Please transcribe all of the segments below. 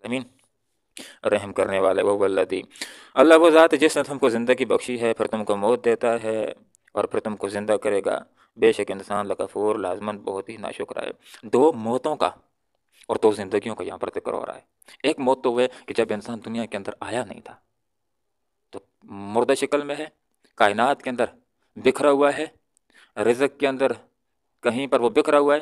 امین رحم کرنے والے وہ والذی، اللہ وہ ذات ہے جس نے تم کو زندگی بخشی ہے پھر تم کو موت دیتا ہے اور پھر تم کو زندہ کرے گا، بے شک انسان لکفور لازمن بہت ہی ناشکرا ہے۔ دو موتوں کا اور دو زندگیوں کا یہاں پر ذکر ہو رہا ہے۔ ایک موت تو وہ ہے کہ جب انسان دنیا کے اندر آیا نہیں تھا تو مردہ شکل میں ہے، کائنات کے اندر بکھرا ہوا ہے، رزق کے اندر کہیں پر وہ بکھرا ہوا ہے،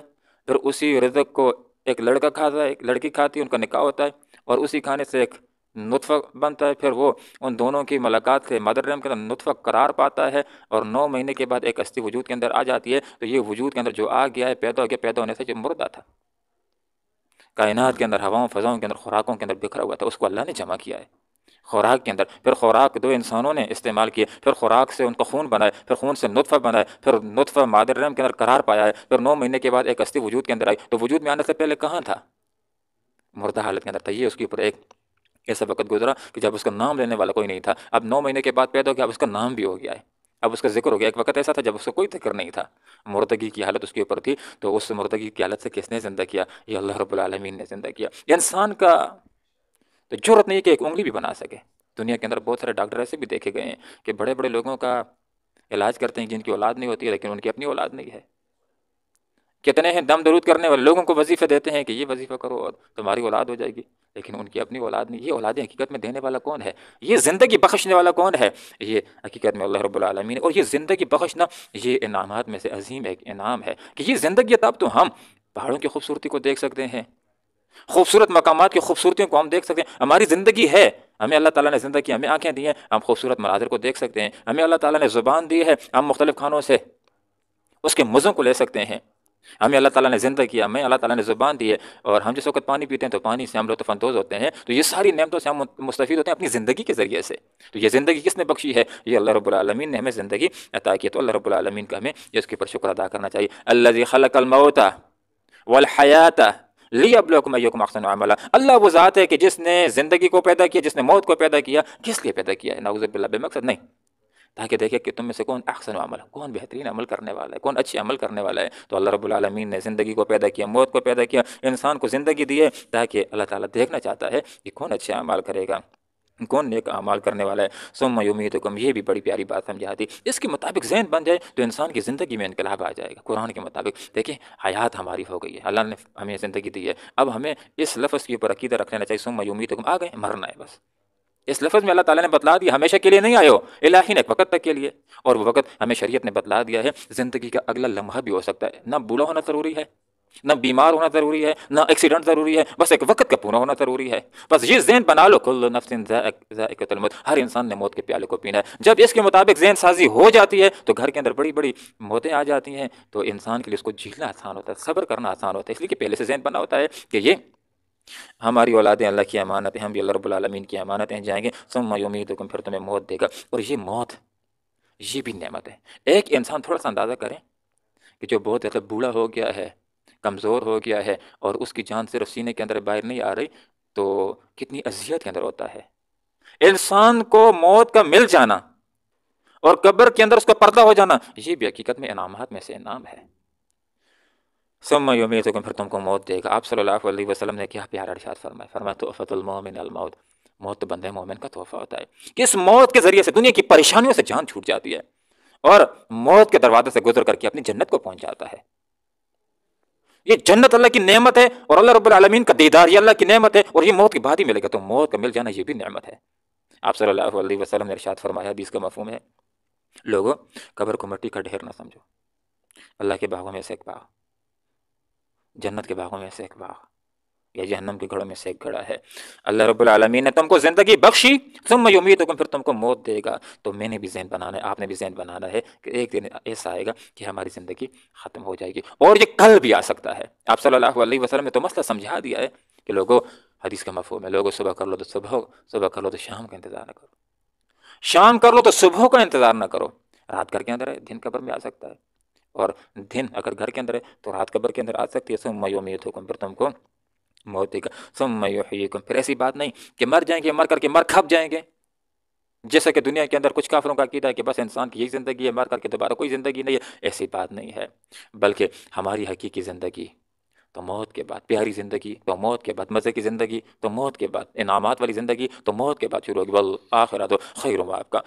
پھر اسی رزق کو ایک لڑکا کھاتا ہے، ایک لڑکی کھاتی ہے، ان کا نکاح ہوتا ہے اور اسی کھانے سے ایک نطفہ بنتا ہے، پھر وہ ان دونوں کی ملاقات سے مدر رحم کے اندر نطفہ قرار پاتا ہے اور 9 مہینے کے بعد ایک ہستی وجود کے اندر آ جاتی ہے۔ تو یہ وجود کے اندر جو آ گیا ہے، پیدا ہو گیا، پیدا ہونے سے جو مردہ تھا، کائنات کے اندر ہواؤں فضاؤں کے اندر خوراکوں کے اندر بکھرا ہوا تھا، اس کو اللہ نے جمع کیا ہے خوراک کے اندر، پھر خوراک دو انسانوں نے استعمال کیے، پھر خوراک سے ان کو خون بنائے، پھر خون سے نطفہ بنائے، پھر نطفہ مادر رحم کے اندر قرار پایا ہے، پھر 9 مہینے کے بعد ایک ہستی وجود کے اندر آئی۔ تو وجود میں آنے سے پہلے کہاں تھا؟ مردہ حالت کے اندر تھا۔ یہ اس کے اوپر ایک ایسا وقت گزرا کہ جب اس کا نام لینے والا کوئی نہیں تھا۔ اب 9 مہینے کے بعد پیدا ہو گیا، اب اس کا نام بھی ہو گیا ہے، اب اس کا ذکر ہو گیا۔ ایک وقت ایسا تھا جب اس کا کوئی ذکر نہیں تھا، مردگی کی حالت اس کے اوپر تھی، تو اس مردگی کی حالت سے کس نے زندہ کیا؟ یہ اللہ رب العالمین نے زندہ کیا۔ انسان کا تو جرت نہیں ہے کہ ایک انگلی بھی بنا سکے۔ دنیا کے اندر بہت سارے ڈاکٹر ایسے بھی دیکھے گئے ہیں کہ بڑے بڑے لوگوں کا علاج کرتے ہیں جن کی اولاد نہیں ہوتی ہے، لیکن ان کی اپنی اولاد نہیں ہے۔ کتنے ہیں دم درود کرنے والے لوگوں کو وظیفے دیتے ہیں کہ یہ وظیفہ کرو اور تمہاری اولاد ہو جائے گی، لیکن ان کی اپنی اولاد نہیں۔ یہ اولادیں حقیقت میں دینے والا کون ہے؟ یہ زندگی بخشنے والا کون ہے؟ یہ حقیقت میں اللہ رب العالمین۔ اور یہ زندگی بخشنا یہ انعامات میں سے عظیم ایک انعام ہے کہ یہ زندگی تب تو ہم پہاڑوں کی خوبصورتی کو دیکھ سکتے ہیں، خوبصورت مقامات کی خوبصورتیوں کو ہم دیکھ سکتے ہیں۔ ہماری زندگی ہے، ہمیں اللہ تعالیٰ نے زندگی کی، ہمیں آنکھیں دی ہیں، ہم خوبصورت مناظر کو دیکھ سکتے ہیں۔ ہمیں اللہ تعالیٰ نے زبان دی ہے، ہم مختلف کھانوں سے اس کے مزوں کو لے سکتے ہیں۔ ہمیں اللہ تعالیٰ نے زندہ کیا، ہمیں اللہ تعالیٰ نے زبان دی ہے، اور ہم جس وقت پانی پیتے ہیں تو پانی سے ہم لطف اندوز ہوتے ہیں۔ تو یہ ساری نعمتوں سے ہم مستفید ہوتے ہیں اپنی زندگی کے ذریعے سے۔ تو یہ زندگی کس نے بخشی ہے؟ یہ اللہ رب العالمین نے ہمیں زندگی عطا کی ہے۔ تو اللہ رب العالمین کا ہمیں اس کے اوپر شکر ادا کرنا چاہیے۔ الذی خلق الموت والحیات لیبلوکم ایکم احسن عملا۔ اللہ وہ ذات ہے کہ جس نے زندگی کو پیدا کیا، جس نے موت کو پیدا کیا۔ کس لیے پیدا کیا ہے؟ نعوذ باللہ، بے مقصد نہیں، تاکہ دیکھے کہ تم میں سے کون احسن عمل، کون بہترین عمل کرنے والا ہے، کون اچھے عمل کرنے والا ہے۔ تو اللہ رب العالمین نے زندگی کو پیدا کیا، موت کو پیدا کیا، انسان کو زندگی دی ہے تاکہ اللہ تعالیٰ دیکھنا چاہتا ہے کہ کون اچھے اعمال کرے گا، کون نیک اعمال کرنے والا ہے۔ ثم یمیتکم، یہ بھی بڑی پیاری بات سمجھا دی۔ اس کے مطابق ذہن بن جائے تو انسان کی زندگی میں انقلاب آ جائے گا۔ قرآن کے مطابق دیکھیں، حیات ہماری ہو گئی ہے، اللہ نے ہمیں زندگی دی ہے، اب ہمیں اس لفظ کے اوپر عقیدہ رکھ لینا چاہیے۔ ثم یمیتکم، آ گئے، مرنا ہے بس۔ اس لفظ میں اللہ تعالیٰ نے بتلا دیا ہمیشہ کے لیے نہیں آئے ہو، الہی نے ایک وقت تک کے لیے، اور وہ وقت ہمیں شریعت نے بتلا دیا ہے زندگی کا اگلا لمحہ بھی ہو سکتا ہے۔ نہ بوڑھا ہونا ضروری ہے، نہ بیمار ہونا ضروری ہے، نہ ایکسیڈنٹ ضروری ہے، بس ایک وقت کا پورا ہونا ضروری ہے۔ بس یہ ذہن بنا لو، کل نفس ذائقۃ الموت، ہر انسان نے موت کے پیالے کو پینا ہے۔ جب اس کے مطابق ذہن سازی ہو جاتی ہے تو گھر کے اندر بڑی بڑی موتیں آ جاتی ہیں، تو انسان کے لیے اس کو جھیلنا آسان ہوتا ہے، صبر کرنا آسان ہوتا ہے، اس لیے کہ پہلے سے ذہن بنا ہوتا ہے کہ یہ ہماری اولادیں اللہ کی امانت ہیں، ہم بھی اللہ رب العالمین کی امانتیں جائیں گے۔ ثم یمیتکم، پھر تمہیں موت دے گا۔ اور یہ موت یہ بھی نعمت ہے۔ ایک انسان تھوڑا سا اندازہ کریں کہ جو بہت زیادہ بوڑھا ہو گیا ہے، کمزور ہو گیا ہے، اور اس کی جان صرف سینے کے اندر باہر نہیں آ رہی، تو کتنی اذیت کے اندر ہوتا ہے۔ انسان کو موت کا مل جانا اور قبر کے اندر اس کا پردہ ہو جانا، یہ بھی حقیقت میں انعامات میں سے انعام ہے۔ ثم یمیتکم، پھر تم کو موت دے گا۔ آپ صلی اللہ علیہ وسلم نے کیا پیارا ارشاد فرمایا، فرمایا تحفۃ المؤمن الموت، موت تو بندے مومن کا تحفہ ہوتا ہے کہ اس موت کے ذریعے سے دنیا کی پریشانیوں سے جان چھوٹ جاتی ہے اور موت کے دروازے سے گزر کر کے اپنی جنت کو پہنچ جاتا ہے۔ یہ جنت اللہ کی نعمت ہے اور اللہ رب العالمین کا دیدار یہ اللہ کی نعمت ہے، اور یہ موت کے بعد ہی ملے گا، تو موت کا مل جانا یہ بھی نعمت ہے۔ آپ صلی اللہ علیہ وسلم نے ارشاد فرمایا، حدیث کا مفہوم ہے، لوگوں قبر کو مٹی کا ڈھیر نہ سمجھو، اللہ کے باغوں میں سے ایک باغ، جنت کے باغوں میں سے ایک باغ، یا جہنم کے گھڑوں میں سے ایک گھڑا ہے۔ اللہ رب العالمین نے تم کو زندگی بخشی، ثم یمیتکم، پھر تم کو موت دے گا۔ تو میں نے بھی ذہن بنانا ہے، آپ نے بھی ذہن بنانا ہے کہ ایک دن ایسا آئے گا کہ ہماری زندگی ختم ہو جائے گی، اور یہ کل بھی آ سکتا ہے۔ آپ صلی اللہ علیہ وسلم نے تو مسئلہ سمجھا دیا ہے کہ لوگوں، حدیث کا مفہوم ہے، لوگوں صبح کر لو تو صبح کر لو تو شام کا انتظار نہ کرو، شام کر لو تو صبح کا انتظار نہ کرو۔ رات گھر کے اندر ہے، دن قبر میں آ سکتا ہے، اور دن اگر گھر کے اندر ہے تو رات قبر کے اندر آ سکتی ہے۔ ثم یمیتکم، پھر تم کو موت دے گا۔ ثم یحییکم، پھر ایسی بات نہیں کہ مر جائیں گے، مر کر کے مر کھپ جائیں گے، جیسا کہ دنیا کے اندر کچھ کافروں کا عقیدہ ہے کہ بس انسان کی یہی زندگی ہے، مر کر کے دوبارہ کوئی زندگی نہیں ہے۔ ایسی بات نہیں ہے، بلکہ ہماری حقیقی زندگی تو موت کے بعد پیاری زندگی، تو موت کے بعد مزے کی زندگی، تو موت کے بعد انعامات والی زندگی، تو موت کے بعد شروع ہوگی والآخرۃ خیر و آپ کا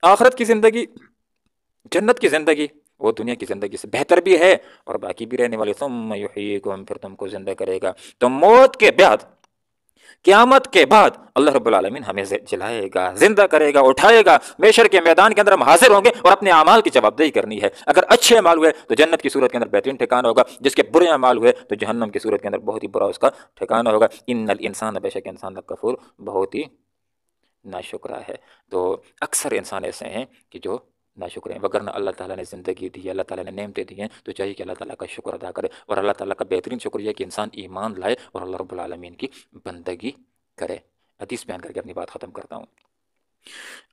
آخرت کی زندگی، جنت کی زندگی وہ دنیا کی زندگی سے بہتر بھی ہے اور باقی بھی رہنے والے، ثم یحییکم، پھر تم کو زندہ کرے گا۔ تو موت کے بعد، قیامت کے بعد اللہ رب العالمین ہمیں جلائے گا، زندہ کرے گا، اٹھائے گا، محشر کے میدان کے اندر ہم حاضر ہوں گے اور اپنے اعمال کی جواب دہی کرنی ہے۔ اگر اچھے اعمال ہوئے تو جنت کی صورت کے اندر بہترین ٹھکانہ ہوگا، جس کے برے اعمال ہوئے تو جہنم کی صورت کے اندر بہت ہی برا اس کا ٹھکانہ ہوگا۔ ان الانسان، بے شک انسان لکفور، بہت ہی ناشکرا ہے۔ تو اکثر انسان ایسے ہیں کہ جو ناشکر ہیں، وگرنہ اللہ تعالیٰ نے زندگی دی ہے، اللہ تعالیٰ نے نعمتیں دی ہیں، تو چاہیے کہ اللہ تعالیٰ کا شکر ادا کرے، اور اللہ تعالیٰ کا بہترین شکر یہ کہ انسان ایمان لائے اور اللہ رب العالمین کی بندگی کرے۔ حدیث بیان کر کے اپنی بات ختم کرتا ہوں۔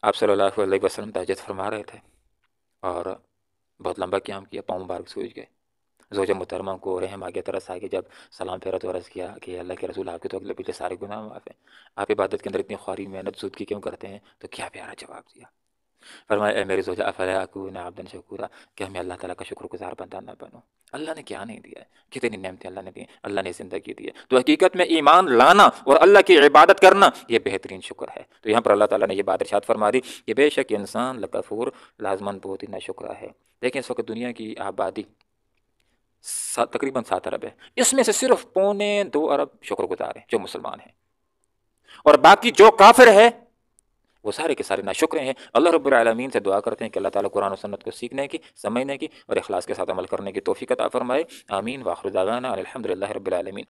آپ صلی اللہ علیہ وسلم تہجد فرما رہے تھے اور بہت لمبا قیام کیا، پاؤں مبارک سوج گئے۔ زوجہ محترمہ کو رحم آ گیا، ترس آ گیا، جب سلام پھیرا تو عرض کیا کہ اللہ کے رسول، آپ کے تو اگلے پیچھے سارے گناہ معاف ہیں، آپ عبادت کے اندر اتنی خواری محنت زودگی کیوں کرتے ہیں؟ تو کیا پیارا جواب دیا، فرمایا اے میری زوجہ افلا اکون عبدا شکورا، کہ ہمیں اللہ تعالیٰ کا شکر گزار بندہ نہ بنو۔ اللہ نے کیا نہیں دیا ہے، کتنی نعمتیں اللہ نے دی ہیں، اللہ نے زندگی دی ہے۔ تو حقیقت میں ایمان لانا اور اللہ کی عبادت کرنا یہ بہترین شکر ہے۔ تو یہاں پر اللہ تعالیٰ نے یہ بات ارشاد فرما دی کہ بے شک انسان لکفور، لازماً بہت ہی ناشکرا ہے۔ دیکھیں اس وقت دنیا کی آبادی تقریباً 7 ارب ہے، اس میں سے صرف 2.25 ارب شکر گزار ہیں جو مسلمان ہیں، اور باقی جو کافر ہے وہ سارے کے سارے ناشکرے ہیں۔ اللہ رب العالمین سے دعا کرتے ہیں کہ اللہ تعالیٰ قرآن و سنت کو سیکھنے کی، سمجھنے کی اور اخلاص کے ساتھ عمل کرنے کی توفیق عطا فرمائے۔ آمین۔ وآخر دعوانا الحمد للہ رب العالمین۔